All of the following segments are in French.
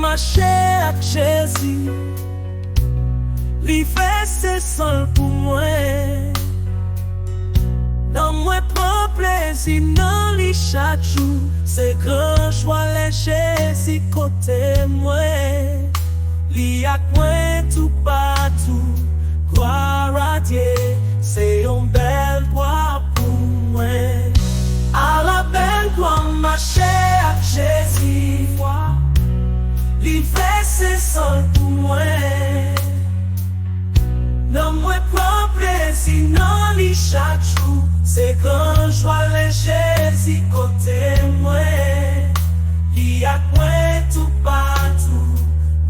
marcher avec Jésus, lui fait ses sons pour moi. Dans moi prend plaisir dans lui chaque jour, c'est grand joie les Jésus côté moi. Lui avec moi tout partout, gloire à Dieu, c'est une belle gloire pour moi. À la belle gloire marcher avec Jésus, lui fait ses sons pour moi. Dans moi prend plaisir dans lui chaque jour, c'est grand joie les Jésus côté moi. Lui avec moi tout partout,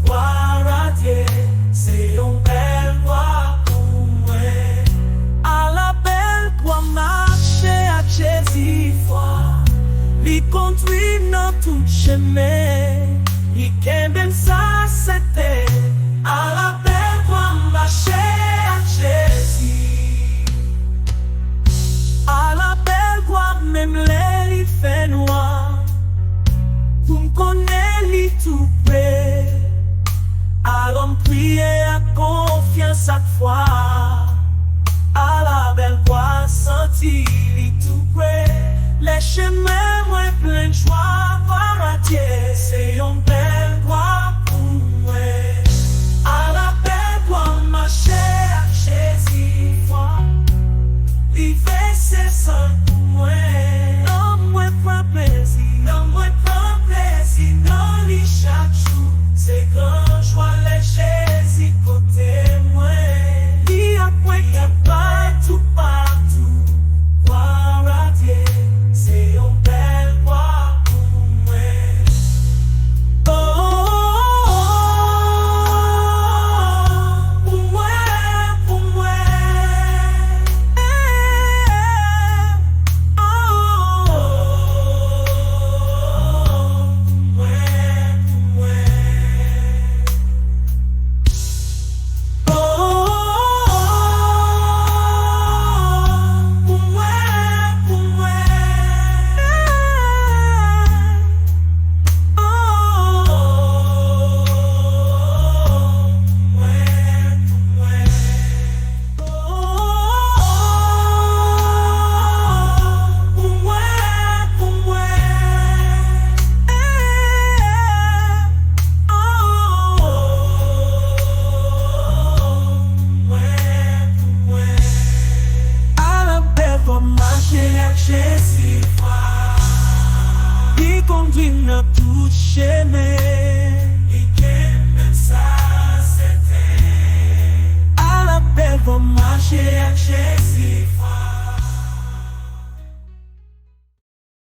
gloire à Dieu, c'est une belle gloire pour moi. À la belle gloire marcher à Jésus, lui conduit dans tout chemin, lui qu'aime ça c'était. À la belle gloire marcher à Jésus, à la belle gloire même les fait noir, pour me connaître lui tout près. Allons prier à confiance à foi, à la belle gloire sentir lui tout près. Les chemins moins plein de joie, gloire à Dieu, c'est une belle gloire pour moi. À la belle gloire marcher à Jésus, lui fait ses sons pour moi. Non, moi prend plaisir, non, moi prend plaisir dans lui chaque jour, c'est grand joie les Jésus côté moi. Lui a point qu'à partout, partout, gloire à Dieu, c'est une belle gloire pour moi. Oh, oh, oh, pour moi, pour moi. Oh, oh, oh, pour moi. Jésus, il conduit dans tout chemin, il aime ça c'était. À la paix, va marcher avec Jésus.